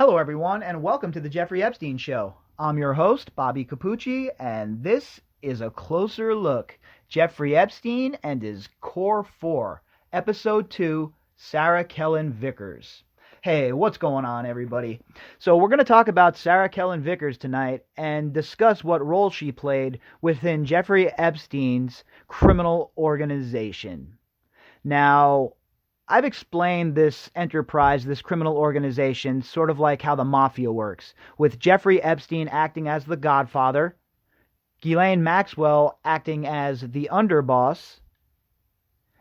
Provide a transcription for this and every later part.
Hello, everyone, and welcome to the Jeffrey Epstein Show. I'm your host, Bobbycapucci, and this is a closer look. Jeffrey Epstein and his Core 4, Episode 2, Sarah Kellen Vickers. Hey, what's going on, everybody? So we're going to talk about Sarah Kellen Vickers tonight and discuss what role she played within Jeffrey Epstein's criminal organization. Now, I've explained this enterprise, this criminal organization, sort of like how the mafia works, with Jeffrey Epstein acting as the godfather, Ghislaine Maxwell acting as the underboss,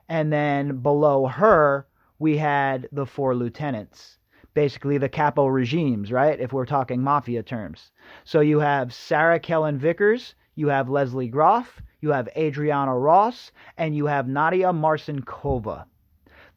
and then below her, we had the four lieutenants. Basically, the capo regimes, right? If we're talking mafia terms. So you have Sarah Kellen Vickers, you have Leslie Groff, you have Adriana Ross, and you have Nadia Marcinkova.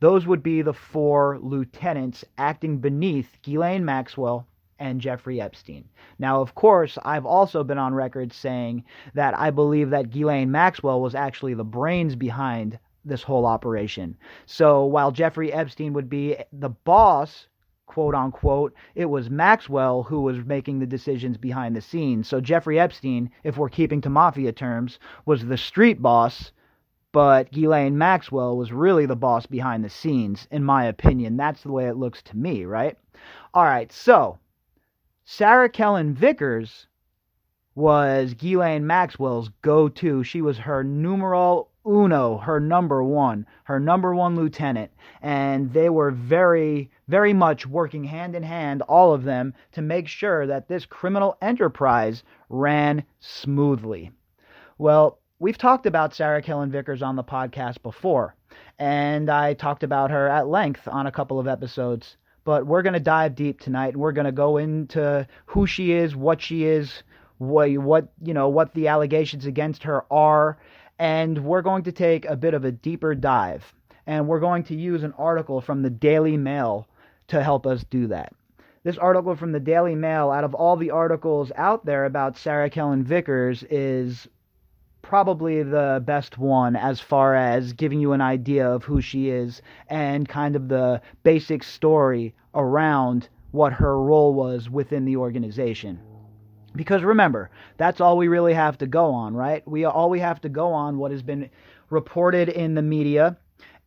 Those would be the four lieutenants acting beneath Ghislaine Maxwell and Jeffrey Epstein. Now, of course, I've also been on record saying that I believe that Ghislaine Maxwell was actually the brains behind this whole operation. So while Jeffrey Epstein would be the boss, quote unquote, it was Maxwell who was making the decisions behind the scenes. So Jeffrey Epstein, if we're keeping to mafia terms, was the street boss, but Ghislaine Maxwell was really the boss behind the scenes, in my opinion. That's the way it looks to me, right? All right, so Sarah Kellen Vickers was Ghislaine Maxwell's go-to. She was her numero uno, her number one lieutenant. And they were very, very much working hand in hand, all of them, to make sure that this criminal enterprise ran smoothly. Well, we've talked about Sarah Kellen Vickers on the podcast before, and I talked about her at length on a couple of episodes, but we're going to dive deep tonight, and we're going to go into who she is, what the allegations against her are, and we're going to take a bit of a deeper dive, and we're going to use an article from the Daily Mail to help us do that. This article from the Daily Mail, out of all the articles out there about Sarah Kellen Vickers, is probably the best one as far as giving you an idea of who she is and kind of the basic story around what her role was within the organization. Because remember, that's all we really have to go on, right? All we have to go on what has been reported in the media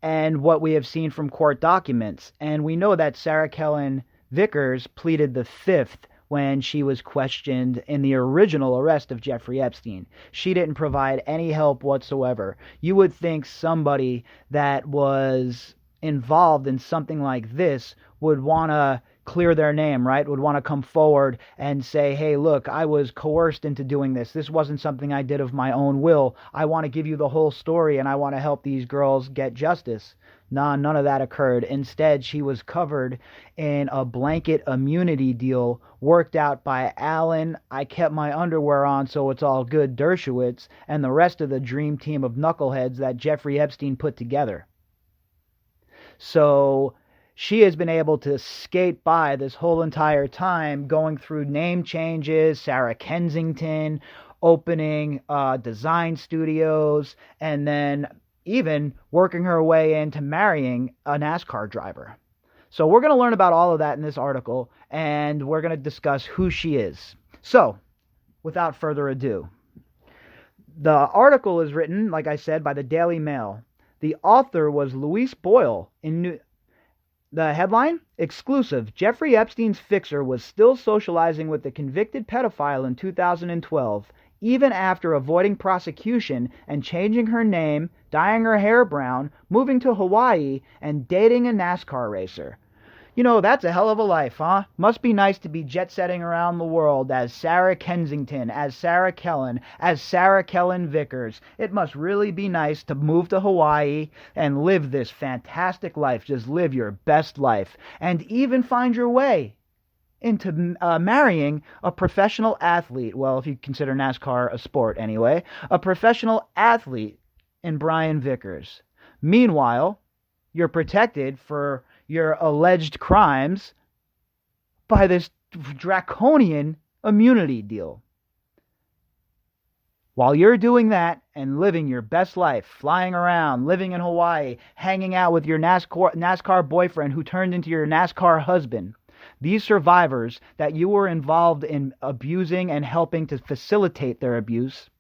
and what we have seen from court documents. And we know that Sarah Kellen Vickers pleaded the fifth when she was questioned in the original arrest of Jeffrey Epstein. She didn't provide any help whatsoever. You would think somebody that was involved in something like this would want to clear their name, right? Would want to come forward and say, hey, look, I was coerced into doing this. This wasn't something I did of my own will. I want to give you the whole story and I want to help these girls get justice. Nah, none of that occurred. Instead, she was covered in a blanket immunity deal worked out by Alan, I kept my underwear on so it's all good, Dershowitz, and the rest of the dream team of knuckleheads that Jeffrey Epstein put together. So she has been able to skate by this whole entire time, going through name changes, Sarah Kensington, opening design studios, and then even working her way into marrying a NASCAR driver. So we're going to learn about all of that in this article, and we're going to discuss who she is. So, without further ado, the article is written, like I said, by the Daily Mail. The author was Louise Boyle. The headline, exclusive, Jeffrey Epstein's fixer was still socializing with the convicted pedophile in 2012, even after avoiding prosecution and changing her name, dyeing her hair brown, moving to Hawaii, and dating a NASCAR racer. You know, that's a hell of a life, huh? Must be nice to be jet-setting around the world as Sarah Kensington, as Sarah Kellen, as Sarah Kellen Vickers. It must really be nice to move to Hawaii and live this fantastic life. Just live your best life. And even find your way into marrying a professional athlete. Well, if you consider NASCAR a sport anyway. A professional athlete in Brian Vickers. Meanwhile, you're protected for your alleged crimes by this draconian immunity deal. While you're doing that and living your best life, flying around, living in Hawaii, hanging out with your NASCAR boyfriend who turned into your NASCAR husband, these survivors that you were involved in abusing and helping to facilitate their abuse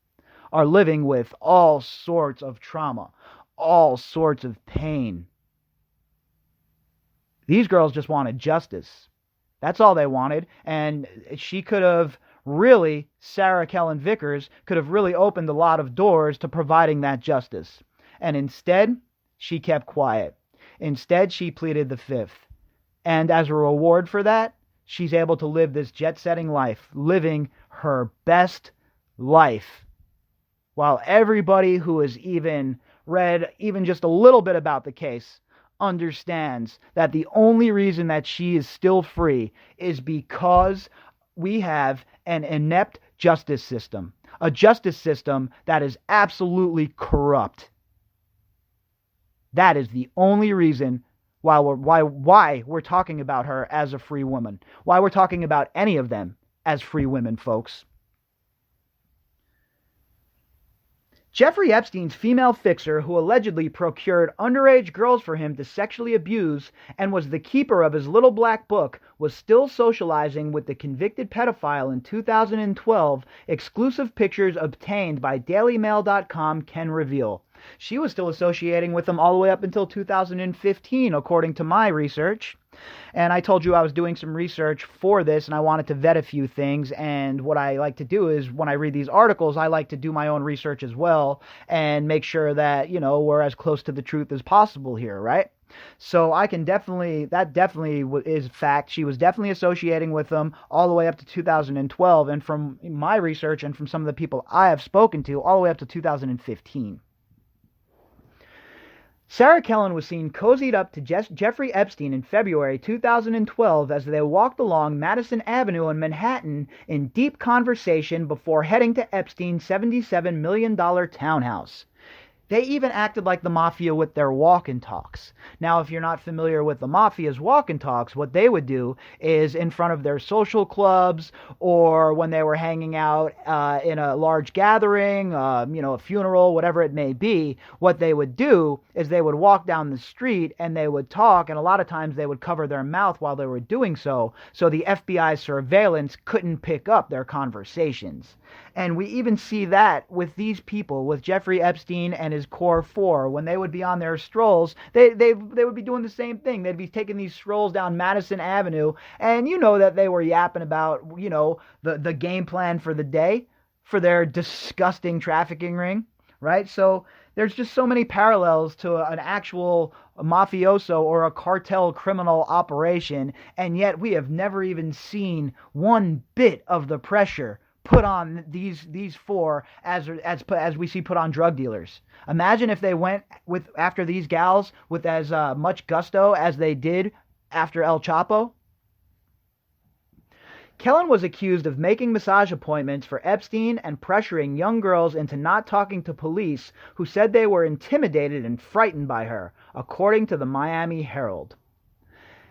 are living with all sorts of trauma, all sorts of pain. These girls just wanted justice. That's all they wanted. And she could have really, Sarah Kellen Vickers could have really opened a lot of doors to providing that justice. And instead, she kept quiet. Instead, she pleaded the fifth. And as a reward for that, she's able to live this jet-setting life, living her best life. While everybody who has even read even just a little bit about the case understands that the only reason that she is still free is because we have an inept justice system, a justice system that is absolutely corrupt. That is the only reason why we're talking about her as a free woman, why we're talking about any of them as free women, folks. Jeffrey Epstein's female fixer, who allegedly procured underage girls for him to sexually abuse and was the keeper of his little black book, was still socializing with the convicted pedophile in 2012, exclusive pictures obtained by DailyMail.com can reveal. She was still associating with him all the way up until 2015, according to my research. And I told you I was doing some research for this, and I wanted to vet a few things. And what I like to do is, when I read these articles, I like to do my own research as well and make sure that, we're as close to the truth as possible here, right? So that definitely is fact. She was definitely associating with them all the way up to 2012. And from my research and from some of the people I have spoken to, all the way up to 2015. Sarah Kellen was seen cozied up to Jeffrey Epstein in February 2012 as they walked along Madison Avenue in Manhattan in deep conversation before heading to Epstein's $77 million townhouse. They even acted like the mafia with their walk and talks. Now, if you're not familiar with the mafia's walk and talks, what they would do is in front of their social clubs or when they were hanging out in a large gathering, a funeral, whatever it may be, what they would do is they would walk down the street and they would talk, and a lot of times they would cover their mouth while they were doing so the FBI's surveillance couldn't pick up their conversations. And we even see that with these people, with Jeffrey Epstein and his core four. When they would be on their strolls, they would be doing the same thing. They'd be taking these strolls down Madison Avenue, and that they were yapping about, the game plan for the day for their disgusting trafficking ring, right? So there's just so many parallels to an actual mafioso or a cartel criminal operation, and yet we have never even seen one bit of the pressure put on these four as we see put on drug dealers. Imagine if they went after these gals with as much gusto as they did after El Chapo. Kellen was accused of making massage appointments for Epstein and pressuring young girls into not talking to police who said they were intimidated and frightened by her, according to the Miami Herald.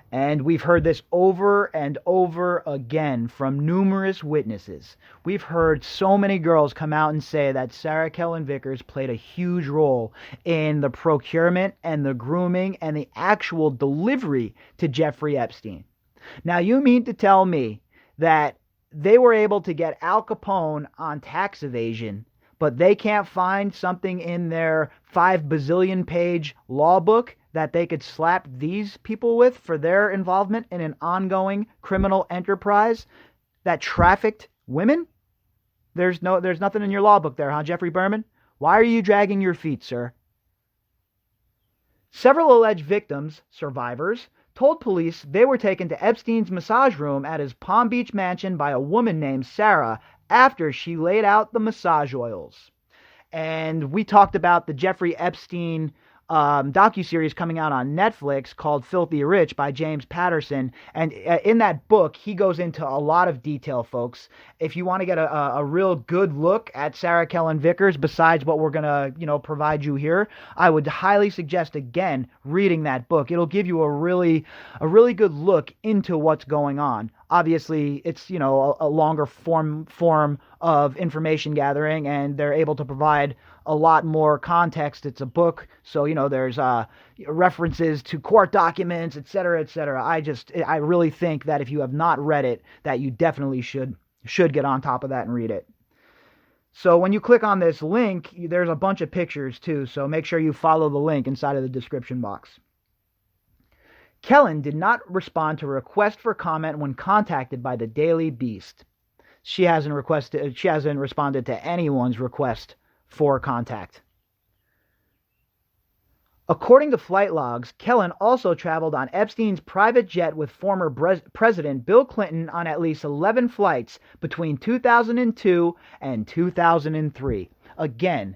And we've heard this over and over again from numerous witnesses. We've heard so many girls come out and say that Sarah Kellen Vickers played a huge role in the procurement and the grooming and the actual delivery to Jeffrey Epstein. Now, you mean to tell me that they were able to get Al Capone on tax evasion, but they can't find something in their 5 bazillion page law book that they could slap these people with for their involvement in an ongoing criminal enterprise that trafficked women? There's nothing in your law book there, huh, Jeffrey Berman? Why are you dragging your feet, sir? Several alleged victims, survivors, told police they were taken to Epstein's massage room at his Palm Beach mansion by a woman named Sarah after she laid out the massage oils. And we talked about the Jeffrey Epstein docuseries coming out on Netflix called Filthy Rich by James Patterson. And in that book, he goes into a lot of detail, folks. If you want to get a real good look at Sarah Kellen Vickers, besides what we're going to, provide you here, I would highly suggest, again, reading that book. It'll give you a really good look into what's going on. Obviously, it's, a longer form of information gathering, and they're able to provide a lot more context. It's a book, so there's references to court documents, etc., etc. I really think that if you have not read it, that you definitely should get on top of that and read it. So when you click on this link, there's a bunch of pictures too, so make sure you follow the link inside of the description box. Kellen did not respond to a request for comment when contacted by the Daily Beast. She hasn't responded to anyone's request for contact. According to flight logs, Kellen also traveled on Epstein's private jet with former President Bill Clinton on at least 11 flights between 2002 and 2003. Again,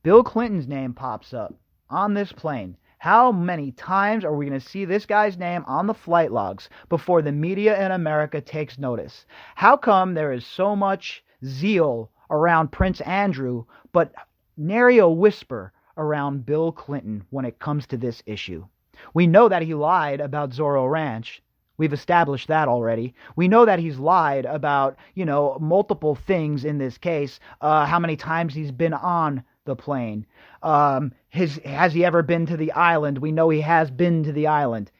Bill Clinton's name pops up on this plane. How many times are we going to see this guy's name on the flight logs before the media in America takes notice? How come there is so much zeal around Prince Andrew, but nary a whisper around Bill Clinton when it comes to this issue? We know that he lied about Zorro Ranch. We've established that already. We know that he's lied about, multiple things in this case. How many times he's been on the plane. Has he ever been to the island? We know he has been to the island.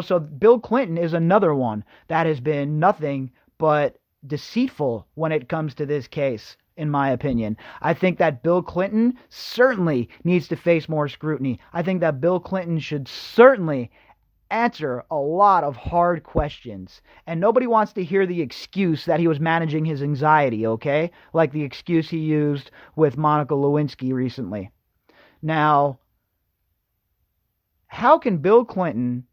So Bill Clinton is another one that has been nothing but deceitful when it comes to this case, in my opinion. I think that Bill Clinton certainly needs to face more scrutiny. I think that Bill Clinton should certainly answer a lot of hard questions. And nobody wants to hear the excuse that he was managing his anxiety, okay? Like the excuse he used with Monica Lewinsky recently. Now, how can Bill Clinton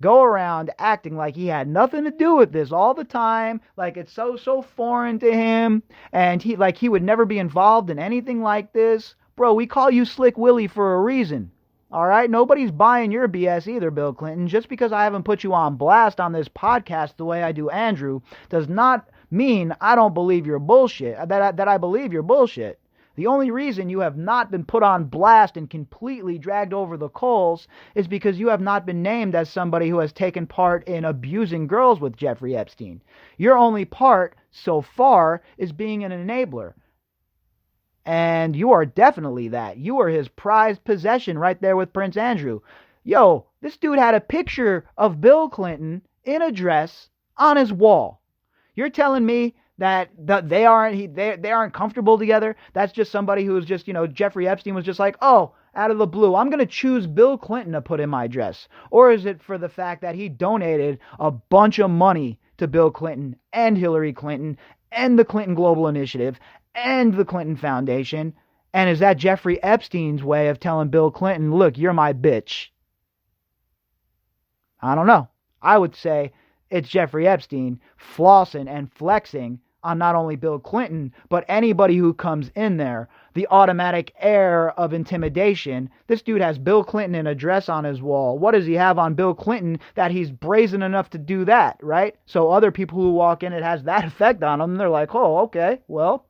go around acting like he had nothing to do with this all the time, like it's so foreign to him, and he would never be involved in anything like this? Bro, we call you Slick Willie for a reason. All right? Nobody's buying your BS either, Bill Clinton. Just because I haven't put you on blast on this podcast the way I do Andrew does not mean I don't believe your bullshit, that I believe your bullshit. The only reason you have not been put on blast and completely dragged over the coals is because you have not been named as somebody who has taken part in abusing girls with Jeffrey Epstein. Your only part so far is being an enabler. And you are definitely that. You are his prized possession right there with Prince Andrew. Yo, this dude had a picture of Bill Clinton in a dress on his wall. You're telling me that they aren't comfortable together? That's just somebody who was just, Jeffrey Epstein was just like, oh, out of the blue, I'm going to choose Bill Clinton to put in my dress? Or is it for the fact that he donated a bunch of money to Bill Clinton and Hillary Clinton and the Clinton Global Initiative and the Clinton Foundation? And is that Jeffrey Epstein's way of telling Bill Clinton, look, you're my bitch? I don't know. I would say it's Jeffrey Epstein flossing and flexing on not only Bill Clinton, but anybody who comes in there. The automatic air of intimidation. This dude has Bill Clinton in a dress on his wall. What does he have on Bill Clinton that he's brazen enough to do that, right? So other people who walk in, it has that effect on them. They're like, oh, okay, well.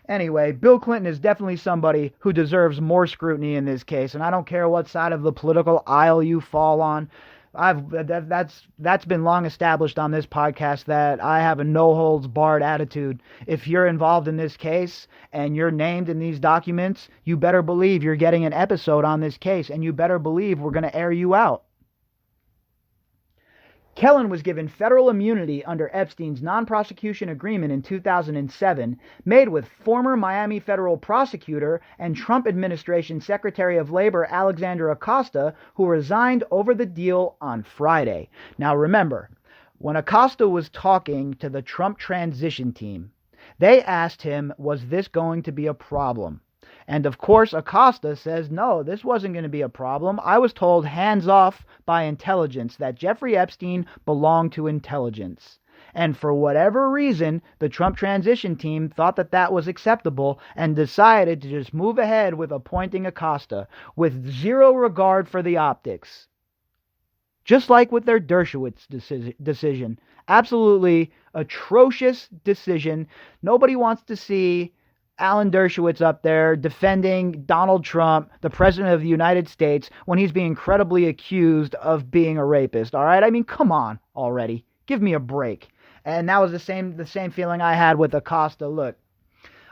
Anyway, Bill Clinton is definitely somebody who deserves more scrutiny in this case, and I don't care what side of the political aisle you fall on. That's been long established on this podcast that I have a no-holds-barred attitude. If you're involved in this case and you're named in these documents, you better believe you're getting an episode on this case, and you better believe we're going to air you out. Kellen was given federal immunity under Epstein's non-prosecution agreement in 2007, made with former Miami federal prosecutor and Trump administration Secretary of Labor Alexandria Acosta, who resigned over the deal on Friday. Now remember, when Acosta was talking to the Trump transition team, they asked him, was this going to be a problem? And of course, Acosta says, no, this wasn't going to be a problem. I was told hands off by intelligence that Jeffrey Epstein belonged to intelligence. And for whatever reason, the Trump transition team thought that that was acceptable and decided to just move ahead with appointing Acosta with zero regard for the optics. Just like with their Dershowitz decision. Absolutely atrocious decision. Nobody wants to see Alan Dershowitz up there defending Donald Trump, the President of the United States, when he's being credibly accused of being a rapist. All right? I mean, come on already. Give me a break. And that was the same feeling I had with Acosta. Look,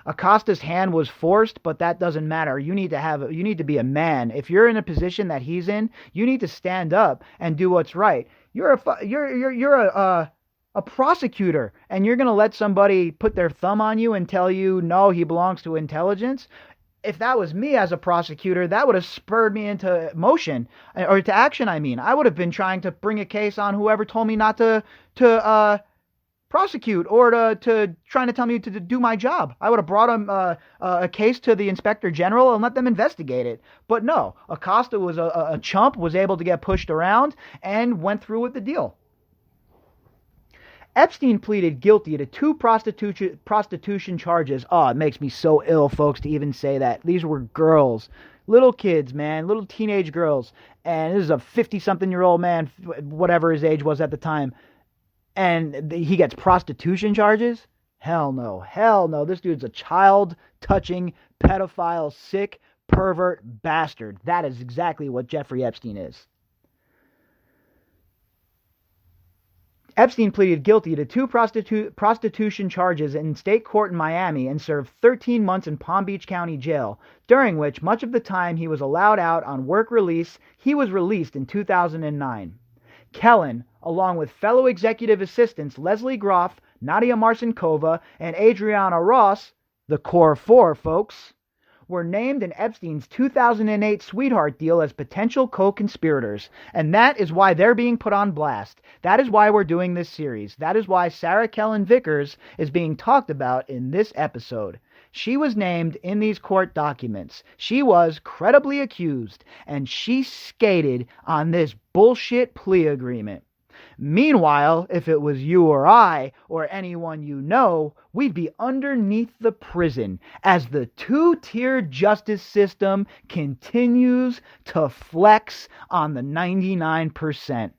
Acosta's hand was forced, but that doesn't matter. You need to be a man. If you're in a position that he's in, you need to stand up and do what's right. You're a prosecutor, and you're going to let somebody put their thumb on you and tell you, no, he belongs to intelligence. If that was me as a prosecutor, that would have spurred me into motion, or to action, I mean. I would have been trying to bring a case on whoever told me not to prosecute, or to trying to tell me to do my job. I would have brought a case to the inspector general and let them investigate it. But no, Acosta was a chump, was able to get pushed around, and went through with the deal. Epstein pleaded guilty to 2 prostitution charges. Oh, it makes me so ill, folks, to even say that. These were girls. Little kids, man. Little teenage girls. And this is a 50-something-year-old man, whatever his age was at the time. And he gets prostitution charges? Hell no. Hell no. This dude's a child-touching, pedophile, sick, pervert bastard. That is exactly what Jeffrey Epstein is. Epstein pleaded guilty to 2 prostitution charges in state court in Miami and served 13 months in Palm Beach County Jail, during which much of the time he was allowed out on work release. He was released in 2009. Kellen, along with fellow executive assistants Leslie Groff, Nadia Marcinkova, and Adriana Ross, the Core 4, folks, were named in Epstein's 2008 sweetheart deal as potential co-conspirators, and that is why they're being put on blast. That is why we're doing this series. That is why Sarah Kellen Vickers is being talked about in this episode. She was named in these court documents. She was credibly accused, and she skated on this bullshit plea agreement. Meanwhile, if it was you or I, or anyone you know, we'd be underneath the prison as the 2-tier justice system continues to flex on the 99%.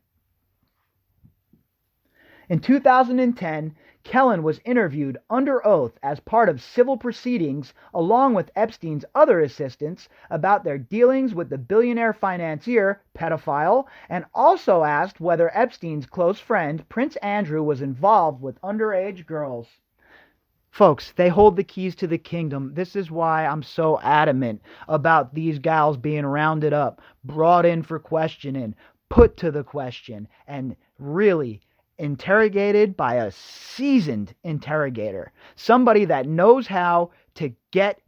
In 2010, Kellen was interviewed under oath as part of civil proceedings along with Epstein's other assistants about their dealings with the billionaire financier, pedophile, and also asked whether Epstein's close friend, Prince Andrew, was involved with underage girls. Folks, they hold the keys to the kingdom. This is why I'm so adamant about these gals being rounded up, brought in for questioning, put to the question, and really interrogated by a seasoned interrogator. Somebody that knows how to get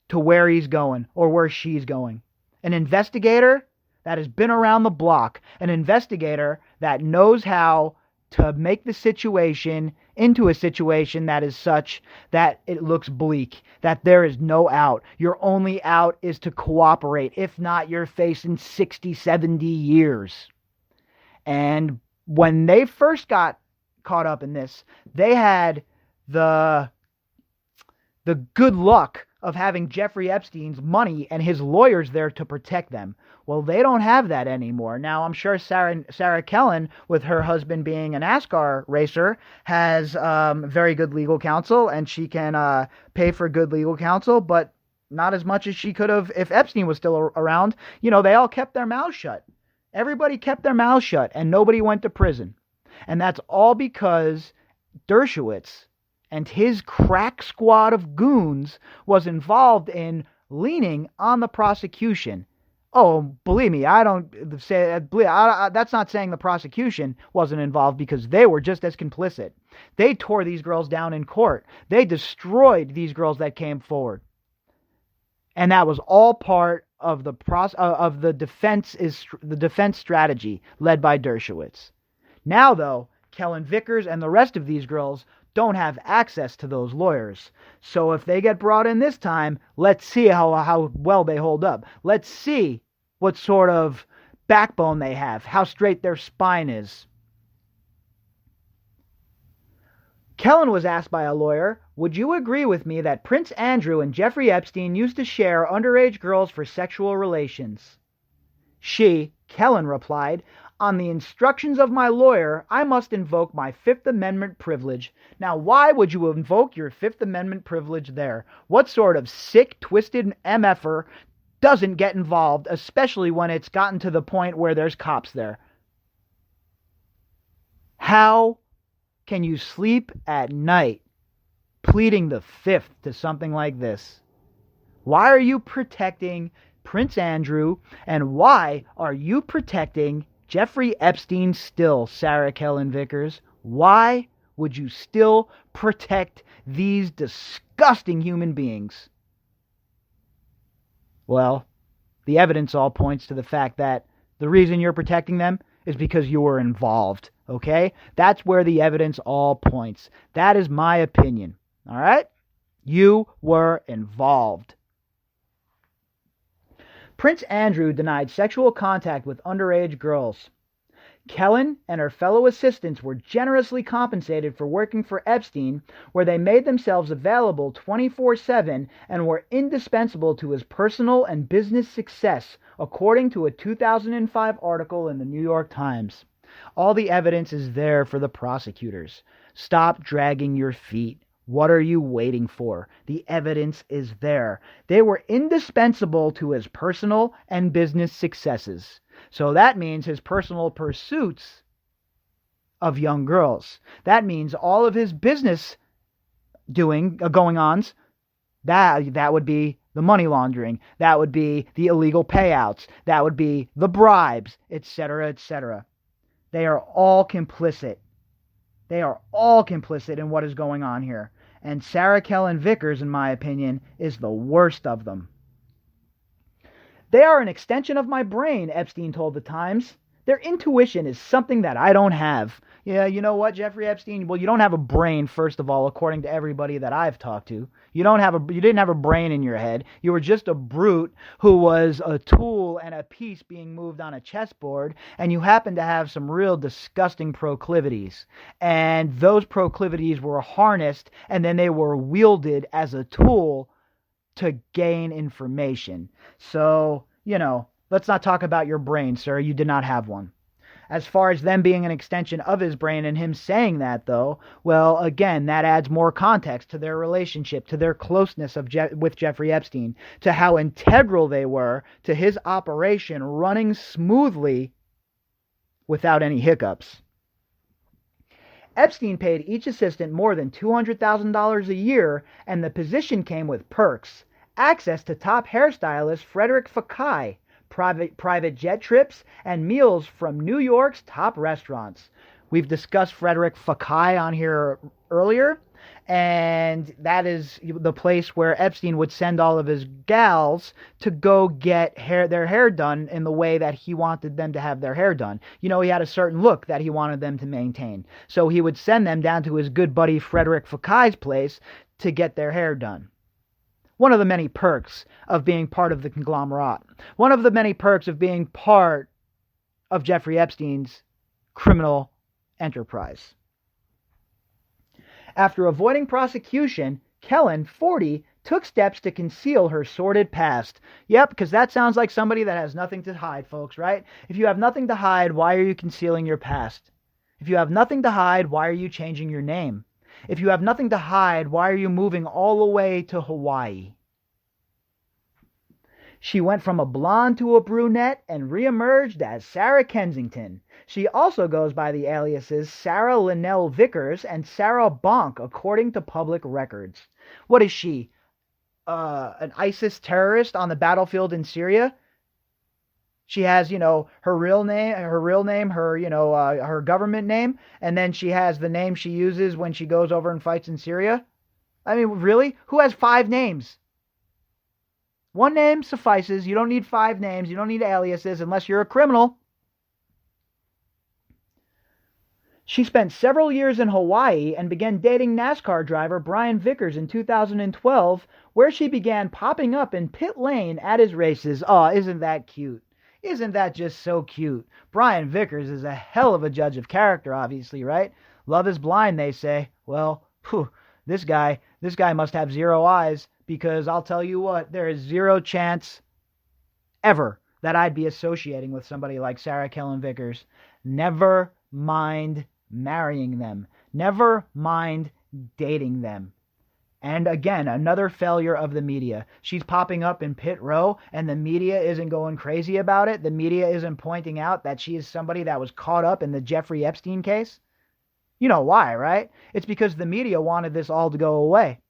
to where he's going or where she's going. An investigator that has been around the block. An investigator that knows how to make the situation into a situation that is such that it looks bleak, that there is no out. Your only out is to cooperate. If not, you're facing 60, 70 years. And when they first got caught up in this, they had the good luck of having Jeffrey Epstein's money and his lawyers there to protect them. Well, they don't have that anymore. Now, I'm sure Sarah Kellen, with her husband being a NASCAR racer, has very good legal counsel, and she can pay for good legal counsel, but not as much as she could have if Epstein was still around. You know, they all kept their mouths shut. Everybody kept their mouths shut, and nobody went to prison. And that's all because Dershowitz and his crack squad of goons was involved in leaning on the prosecution. Oh, believe me, I don't say that's not saying the prosecution wasn't involved, because they were just as complicit. They tore these girls down in court. They destroyed these girls that came forward. And that was all part of the defense strategy led by Dershowitz. Now, though, Kellen Vickers and the rest of these girls don't have access to those lawyers. So if they get brought in this time, let's see how well they hold up. Let's see what sort of backbone they have, how straight their spine is. Kellen was asked by a lawyer, "Would you agree with me that Prince Andrew and Jeffrey Epstein used to share underage girls for sexual relations?" She, Kellen, replied, "On the instructions of my lawyer, I must invoke my Fifth Amendment privilege." Now, why would you invoke your Fifth Amendment privilege there? What sort of sick, twisted MFer doesn't get involved, especially when it's gotten to the point where there's cops there? How can you sleep at night pleading the fifth to something like this? Why are you protecting Prince Andrew, and why are you protecting Jeffrey Epstein still, Sarah Kellen Vickers? Why would you still protect these disgusting human beings? Well, the evidence all points to the fact that the reason you're protecting them is because you were involved, okay? That's where the evidence all points. That is my opinion, all right? You were involved. Prince Andrew denied sexual contact with underage girls. Kellen and her fellow assistants were generously compensated for working for Epstein, where they made themselves available 24/7 and were indispensable to his personal and business success, according to a 2005 article in the New York Times. All the evidence is there for the prosecutors. Stop dragging your feet. What are you waiting for? The evidence is there. They were indispensable to his personal and business successes. So that means his personal pursuits of young girls. That means all of his business going-ons, that would be the money laundering. That would be the illegal payouts. That would be the bribes, etc., etc. They are all complicit. They are all complicit in what is going on here. And Sarah Kellen Vickers, in my opinion, is the worst of them. They are an extension of my brain, Epstein told the Times. Their intuition is something that I don't have. Yeah, you know what, Jeffrey Epstein? Well, you don't have a brain, first of all, according to everybody that I've talked to. You didn't have a brain in your head. You were just a brute who was a tool and a piece being moved on a chessboard, and you happened to have some real disgusting proclivities. And those proclivities were harnessed, and then they were wielded as a tool to gain information. So, let's not talk about your brain, sir. You did not have one. As far as them being an extension of his brain and him saying that, though, well, again, that adds more context to their relationship, to their closeness with Jeffrey Epstein, to how integral they were to his operation running smoothly without any hiccups. Epstein paid each assistant more than $200,000 a year, and the position came with perks. Access to top hairstylist Frederick Fekkai, private jet trips, and meals from New York's top restaurants. We've discussed Frederick Fekkai on here earlier, and that is the place where Epstein would send all of his gals to go get their hair done in the way that he wanted them to have their hair done. He had a certain look that he wanted them to maintain. So he would send them down to his good buddy Frederick Fekkai's place to get their hair done. One of the many perks of being part of the conglomerate. One of the many perks of being part of Jeffrey Epstein's criminal enterprise. After avoiding prosecution, Kellen, 40, took steps to conceal her sordid past. Yep, because that sounds like somebody that has nothing to hide, folks, right? If you have nothing to hide, why are you concealing your past? If you have nothing to hide, why are you changing your name? If you have nothing to hide, why are you moving all the way to Hawaii? She went from a blonde to a brunette and reemerged as Sarah Kensington. She also goes by the aliases Sarah Linnell Vickers and Sarah Bonk, according to public records. What is she? An ISIS terrorist on the battlefield in Syria? She has, her real name, her government name, and then she has the name she uses when she goes over and fights in Syria. I mean, really? Who has 5 names? One name suffices. You don't need 5 names. You don't need aliases unless you're a criminal. She spent several years in Hawaii and began dating NASCAR driver Brian Vickers in 2012, where she began popping up in pit lane at his races. Oh, isn't that cute? Isn't that just so cute? Brian Vickers is a hell of a judge of character, obviously, right? Love is blind, they say. Well, this guy must have 0 eyes, because I'll tell you what, there is 0 chance ever that I'd be associating with somebody like Sarah Kellen Vickers. Never mind marrying them. Never mind dating them. And again, another failure of the media. She's popping up in pit row, and the media isn't going crazy about it. The media isn't pointing out that she is somebody that was caught up in the Jeffrey Epstein case. You know why, right? It's because the media wanted this all to go away.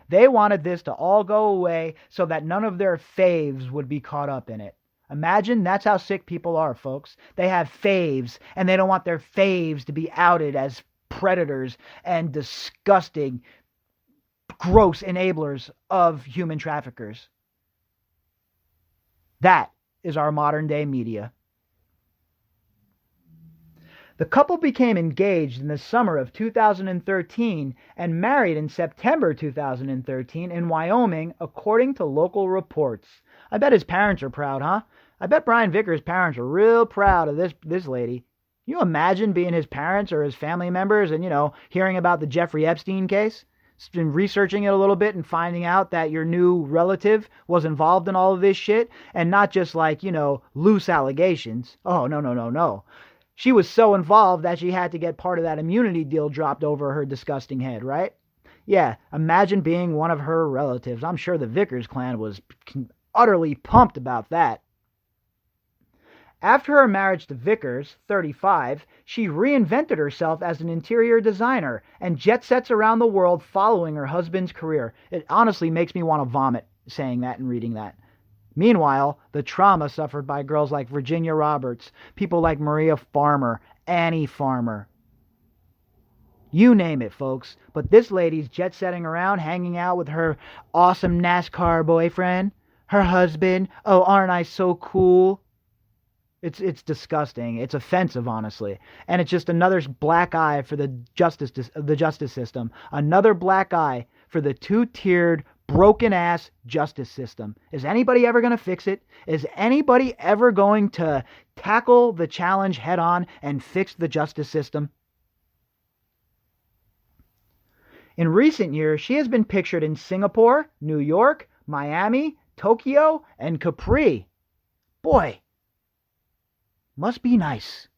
They wanted this to all go away so that none of their faves would be caught up in it. Imagine that's how sick people are, folks. They have faves, and they don't want their faves to be outed as predators and disgusting, gross enablers of human traffickers. That is our modern day media. The couple became engaged in the summer of 2013 and married in September 2013 in Wyoming, according to local reports. I bet his parents are proud, huh? I bet Brian Vickers' parents are real proud of this lady. Can you imagine being his parents or his family members and, hearing about the Jeffrey Epstein case? Been researching it a little bit and finding out that your new relative was involved in all of this shit and not just like, loose allegations. Oh, no. She was so involved that she had to get part of that immunity deal dropped over her disgusting head, right? Yeah, imagine being one of her relatives. I'm sure the Vickers clan was utterly pumped about that. After her marriage to Vickers, 35, she reinvented herself as an interior designer and jet sets around the world following her husband's career. It honestly makes me want to vomit saying that and reading that. Meanwhile, the trauma suffered by girls like Virginia Roberts, people like Maria Farmer, Annie Farmer. You name it, folks. But this lady's jet-setting around, hanging out with her awesome NASCAR boyfriend, her husband. Oh, aren't I so cool? It's disgusting. It's offensive, honestly. And it's just another black eye for the justice system. Another black eye for the two-tiered, broken-ass justice system. Is anybody ever going to fix it? Is anybody ever going to tackle the challenge head-on and fix the justice system? In recent years, she has been pictured in Singapore, New York, Miami, Tokyo, and Capri. Boy, must be nice.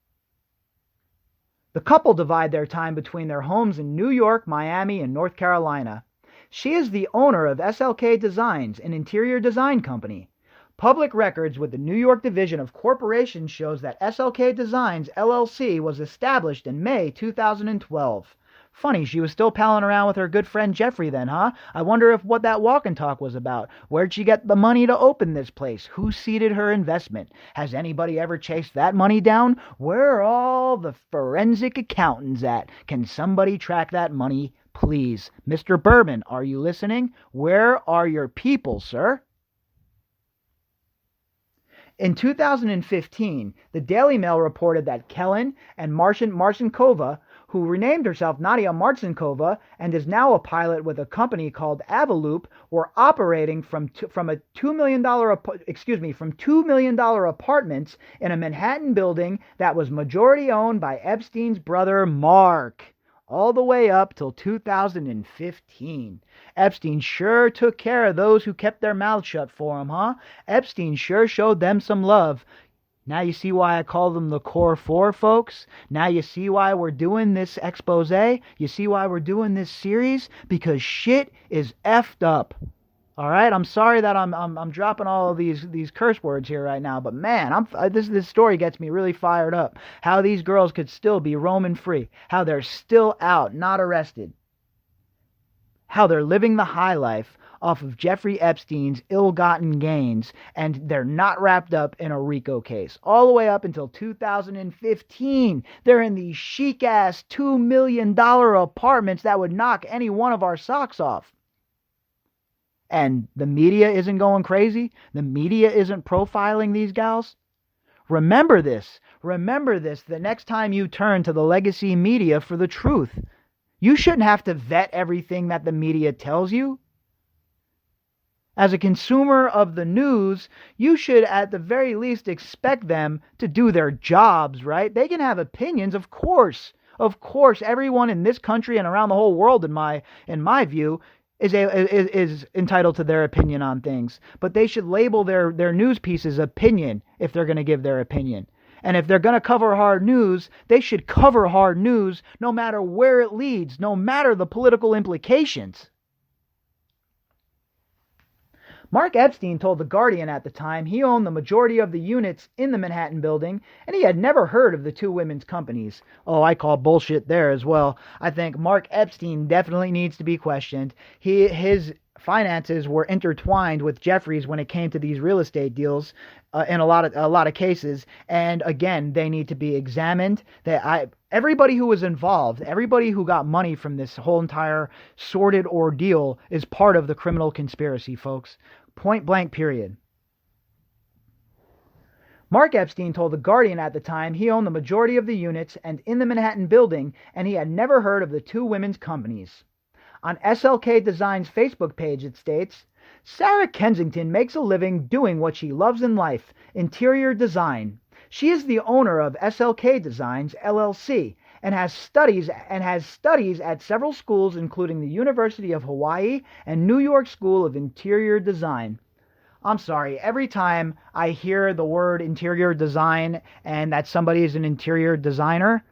The couple divide their time between their homes in New York, Miami, and North Carolina. She is the owner of SLK Designs, an interior design company. Public records with the New York Division of Corporations shows that SLK Designs, LLC, was established in May 2012. Funny, she was still palling around with her good friend Jeffrey then, huh? I wonder what that walk and talk was about. Where'd she get the money to open this place? Who seeded her investment? Has anybody ever chased that money down? Where are all the forensic accountants at? Can somebody track that money, please? Mr. Bourbon, are you listening? Where are your people, sir? In 2015, the Daily Mail reported that Kellen and Marcinkova, who renamed herself Nadia Marcinkova and is now a pilot with a company called Avaloop, were operating from $2 million apartments in a Manhattan building that was majority owned by Epstein's brother Mark, all the way up till 2015. Epstein sure took care of those who kept their mouths shut for him, huh? Epstein sure showed them some love. Now you see why I call them the Core Four, folks? Now you see why we're doing this expose? You see why we're doing this series? Because shit is effed up. All right, I'm sorry that I'm dropping all of these curse words here right now, but man, this story gets me really fired up. How these girls could still be roaming free, how they're still out, not arrested, how they're living the high life off of Jeffrey Epstein's ill-gotten gains, and they're not wrapped up in a RICO case. All the way up until 2015, they're in these chic-ass $2 million apartments that would knock any one of our socks off. And the media isn't going crazy? The media isn't profiling these gals? Remember this the next time you turn to the legacy media for the truth. You shouldn't have to vet everything that the media tells you. As a consumer of the news, you should at the very least expect them to do their jobs, right? They can have opinions, of course. Of course, everyone in this country and around the whole world, in my view, is entitled to their opinion on things. But they should label their news pieces opinion if they're going to give their opinion. And if they're going to cover hard news, they should cover hard news no matter where it leads, no matter the political implications. Mark Epstein told The Guardian at the time he owned the majority of the units in the Manhattan building, and he had never heard of the two women's companies. Oh, I call bullshit there as well. I think Mark Epstein definitely needs to be questioned. His finances were intertwined with Jeffries when it came to these real estate deals in a lot of cases, and again, they need to be examined. Everybody who was involved, everybody who got money from this whole entire sordid ordeal is part of the criminal conspiracy, folks. Point blank, period. Mark Epstein told The Guardian at the time he owned the majority of the units and in the Manhattan building, and he had never heard of the two women's companies. On SLK Design's Facebook page, it states, Sarah Kensington makes a living doing what she loves in life, interior design. She is the owner of SLK Designs, LLC, and has studies at several schools, including the University of Hawaii and New York School of Interior Design. I'm sorry, every time I hear the word interior design and that somebody is an interior designer,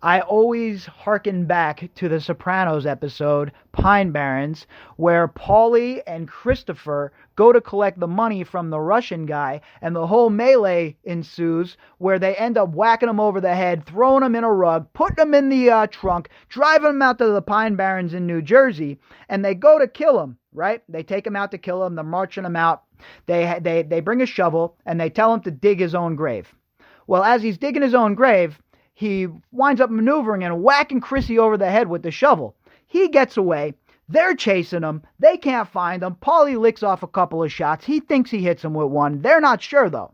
I always hearken back to the Sopranos episode, Pine Barrens, where Paulie and Christopher go to collect the money from the Russian guy, and the whole melee ensues, where they end up whacking him over the head, throwing him in a rug, putting him in the trunk, driving him out to the Pine Barrens in New Jersey, and they go to kill him, right? They take him out to kill him, they're marching him out, they bring a shovel, and they tell him to dig his own grave. Well, as he's digging his own grave, he winds up maneuvering and whacking Chrissy over the head with the shovel. He gets away. They're chasing him. They can't find him. Paulie licks off a couple of shots. He thinks he hits him with one. They're not sure, though.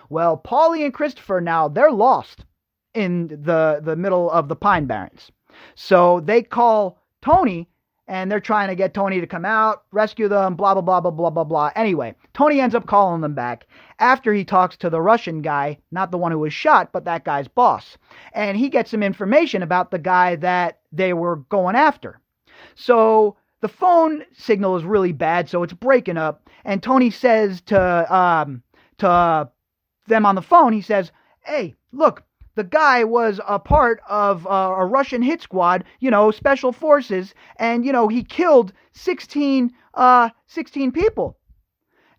Well, Paulie and Christopher now, they're lost in the middle of the Pine Barrens. So they call Tony, and they're trying to get Tony to come out, rescue them, blah, blah, blah, blah, blah, blah, blah. Anyway, Tony ends up calling them back after he talks to the Russian guy, not the one who was shot, but that guy's boss. And he gets some information about the guy that they were going after. So the phone signal is really bad, so it's breaking up. And Tony says to them on the phone, he says, hey, look, the guy was a part of a Russian hit squad, special forces, and, he killed 16 people.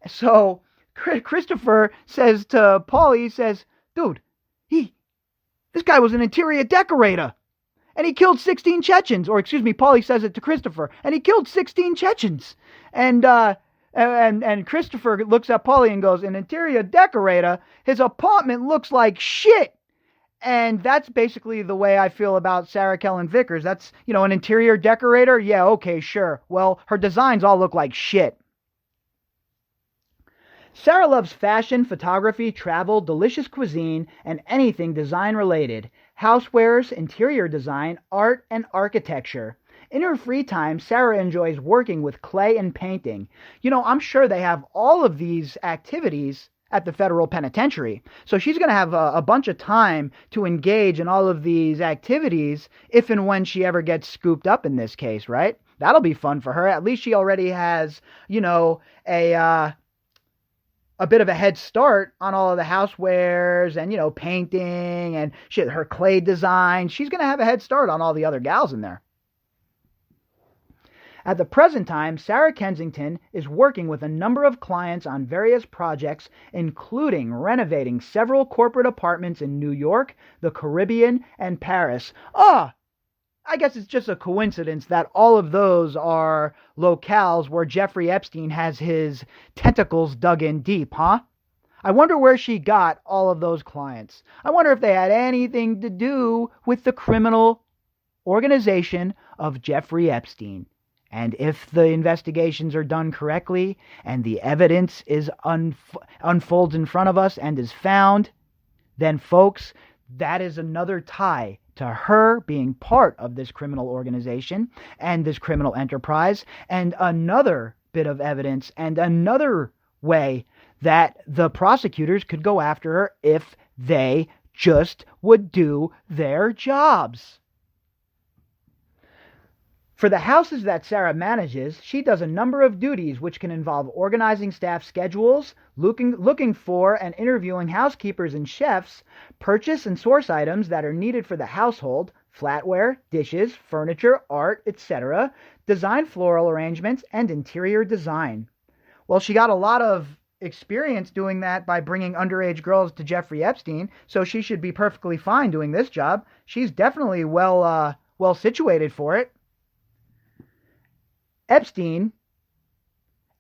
So Christopher says to Paulie, he says, dude, this guy was an interior decorator, and he killed 16 Chechens, or excuse me, Paulie says it to Christopher, and he killed 16 Chechens. And Christopher looks at Paulie and goes, an interior decorator? His apartment looks like shit. And that's basically the way I feel about Sarah Kellen Vickers. That's, an interior decorator? Yeah, okay, sure. Well, her designs all look like shit. Sarah loves fashion, photography, travel, delicious cuisine, and anything design-related. Housewares, interior design, art, and architecture. In her free time, Sarah enjoys working with clay and painting. I'm sure they have all of these activities at the federal penitentiary. So she's going to have a bunch of time to engage in all of these activities if and when she ever gets scooped up in this case, right? That'll be fun for her. At least she already has, a bit of a head start on all of the housewares and, painting and shit, her clay design. She's going to have a head start on all the other gals in there. At the present time, Sarah Kensington is working with a number of clients on various projects, including renovating several corporate apartments in New York, the Caribbean, and Paris. I guess it's just a coincidence that all of those are locales where Jeffrey Epstein has his tentacles dug in deep, huh? I wonder where she got all of those clients. I wonder if they had anything to do with the criminal organization of Jeffrey Epstein. And if the investigations are done correctly and the evidence is unfolds in front of us and is found, then, folks, that is another tie to her being part of this criminal organization and this criminal enterprise, and another bit of evidence and another way that the prosecutors could go after her if they just would do their jobs. For the houses that Sarah manages, she does a number of duties which can involve organizing staff schedules, looking for and interviewing housekeepers and chefs, purchase and source items that are needed for the household, flatware, dishes, furniture, art, etc., design floral arrangements, and interior design. Well, she got a lot of experience doing that by bringing underage girls to Jeffrey Epstein, so she should be perfectly fine doing this job. She's definitely well situated for it. Epstein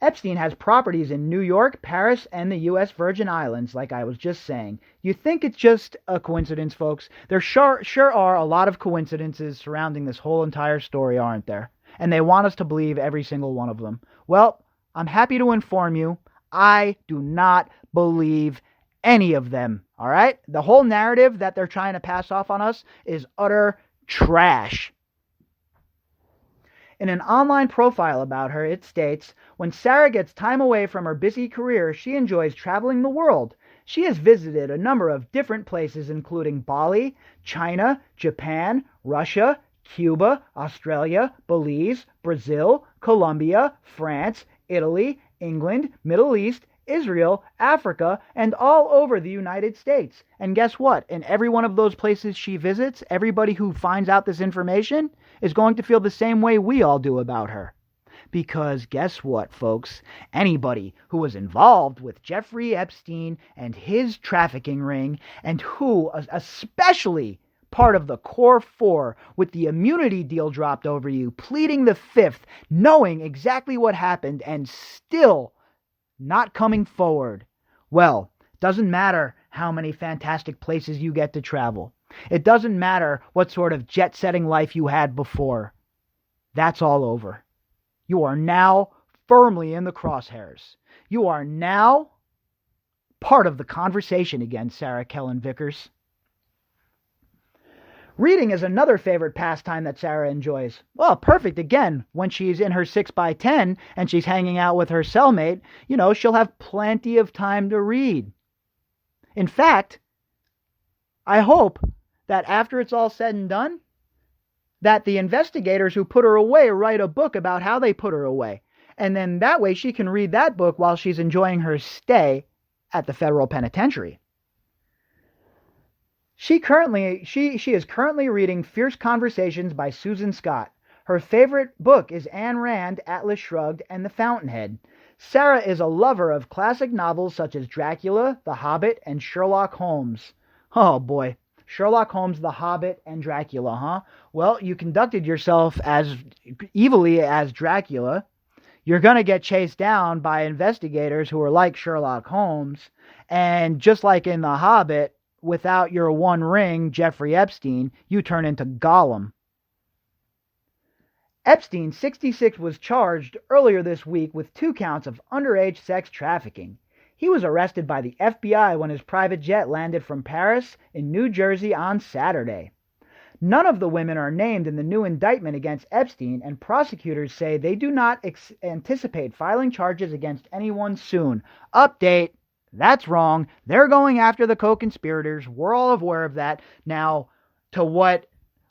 has properties in New York, Paris, and the U.S. Virgin Islands, like I was just saying. You think it's just a coincidence, folks? There sure are a lot of coincidences surrounding this whole entire story, aren't there? And they want us to believe every single one of them. Well, I'm happy to inform you, I do not believe any of them, all right? The whole narrative that they're trying to pass off on us is utter trash. In an online profile about her, it states, when Sarah gets time away from her busy career, she enjoys traveling the world. She has visited a number of different places, including Bali, China, Japan, Russia, Cuba, Australia, Belize, Brazil, Colombia, France, Italy, England, Middle East, Israel, Africa, and all over the United States. And guess what? In every one of those places she visits, everybody who finds out this information is going to feel the same way we all do about her. Because guess what, folks? Anybody who was involved with Jeffrey Epstein and his trafficking ring, and who, especially part of the core four with the immunity deal dropped over you, pleading the fifth, knowing exactly what happened, and still not coming forward. Well, doesn't matter how many fantastic places you get to travel. It doesn't matter what sort of jet-setting life you had before. That's all over. You are now firmly in the crosshairs. You are now part of the conversation again, Sarah Kellen Vickers. Reading is another favorite pastime that Sarah enjoys. Well, perfect again. When she's in her 6x10 and she's hanging out with her cellmate, she'll have plenty of time to read. In fact, I hope that after it's all said and done, that the investigators who put her away write a book about how they put her away. And then that way she can read that book while she's enjoying her stay at the federal penitentiary. She is currently reading Fierce Conversations by Susan Scott. Her favorite book is Ayn Rand, Atlas Shrugged, and The Fountainhead. Sarah is a lover of classic novels such as Dracula, The Hobbit, and Sherlock Holmes. Oh boy, Sherlock Holmes, The Hobbit, and Dracula, huh? Well, you conducted yourself as evilly as Dracula. You're going to get chased down by investigators who are like Sherlock Holmes. And just like in The Hobbit, without your one ring, Jeffrey Epstein, you turn into Gollum. Epstein, 66, was charged earlier this week with 2 counts of underage sex trafficking. He was arrested by the FBI when his private jet landed from Paris in New Jersey on Saturday. None of the women are named in the new indictment against Epstein, and prosecutors say they do not anticipate filing charges against anyone soon. Update. That's wrong. They're going after the co-conspirators. We're all aware of that. Now, to what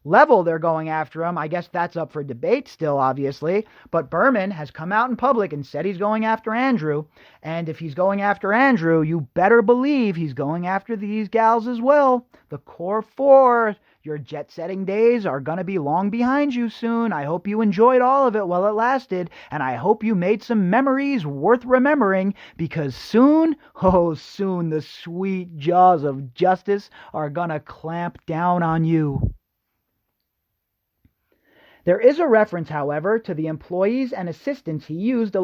level they're going after them, I guess that's up for debate still, obviously. But Berman has come out in public and said he's going after Andrew. And if he's going after Andrew, you better believe he's going after these gals as well. The core four. Your jet-setting days are going to be long behind you soon. I hope you enjoyed all of it while it lasted, and I hope you made some memories worth remembering, because soon, oh soon, the sweet jaws of justice are going to clamp down on you. There is a reference, however, to the employees and assistants he used to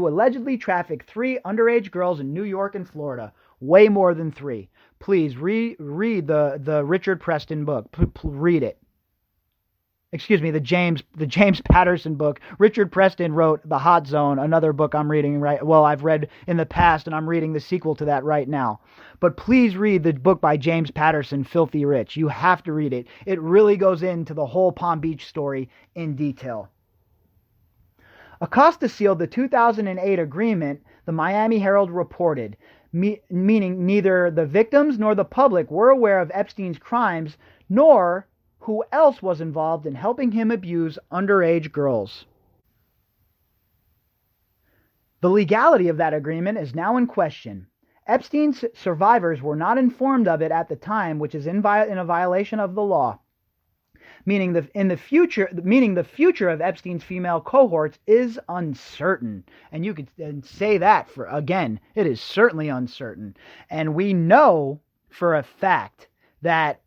allegedly traffic 3 underage girls in New York and Florida. Way more than 3. Please read the Richard Preston book. Read it. Excuse me, the James Patterson book. Richard Preston wrote The Hot Zone, another book I'm reading I've read in the past, and I'm reading the sequel to that right now. But please read the book by James Patterson, Filthy Rich. You have to read it. It really goes into the whole Palm Beach story in detail. Acosta sealed the 2008 agreement, the Miami Herald reported, meaning neither the victims nor the public were aware of Epstein's crimes, nor who else was involved in helping him abuse underage girls. The legality of that agreement is now in question. Epstein's survivors were not informed of it at the time, which is in a violation of the law. meaning the future of Epstein's female cohorts is uncertain. And you could say that for, again, it is certainly uncertain. And we know for a fact that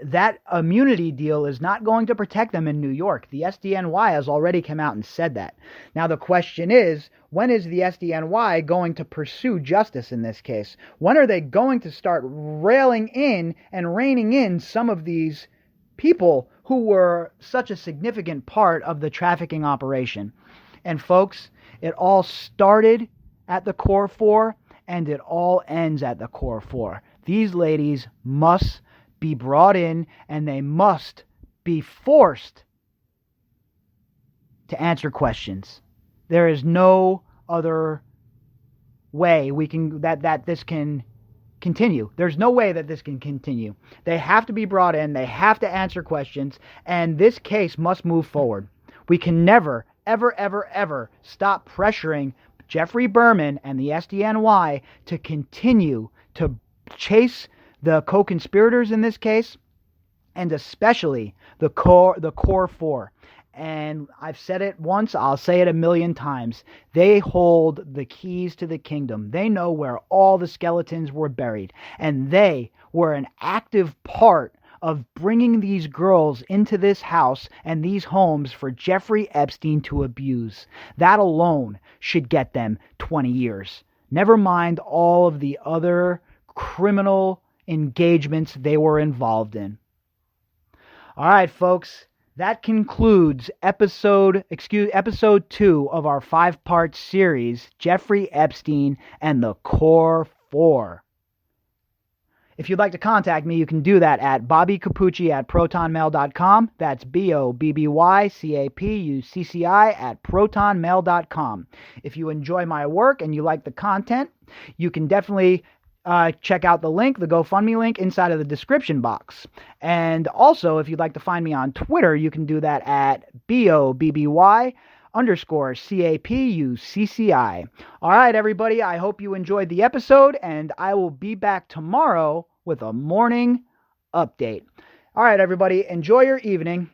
that immunity deal is not going to protect them in New York. The SDNY has already come out and said that. Now the question is, when is the SDNY going to pursue justice in this case? When are they going to start railing in and reining in some of these people who were such a significant part of the trafficking operation? And folks, it all started at the Core 4 and it all ends at the Core 4. These ladies must be brought in and they must be forced to answer questions. There is no other way that this can continue. There's no way that this can continue. They have to be brought in, they have to answer questions, and this case must move forward. We can never, ever, ever, ever stop pressuring Jeffrey Berman and the SDNY to continue to chase the co-conspirators in this case, and especially the Core 4. And I've said it once, I'll say it a million times. They hold the keys to the kingdom. They know where all the skeletons were buried. And they were an active part of bringing these girls into this house and these homes for Jeffrey Epstein to abuse. That alone should get them 20 years. Never mind all of the other criminal engagements they were involved in. All right, folks, that concludes episode 2 of our 5-part series, Jeffrey Epstein and the Core 4. If you'd like to contact me, you can do that at bobbycapucci@protonmail.com. That's BOBBYCAPUCCI@protonmail.com. If you enjoy my work and you like the content, you can definitely check out the link, the GoFundMe link, inside of the description box. And also, if you'd like to find me on Twitter, you can do that at BOBBY_CAPUCCI. All right, everybody, I hope you enjoyed the episode, and I will be back tomorrow with a morning update. All right, everybody, enjoy your evening.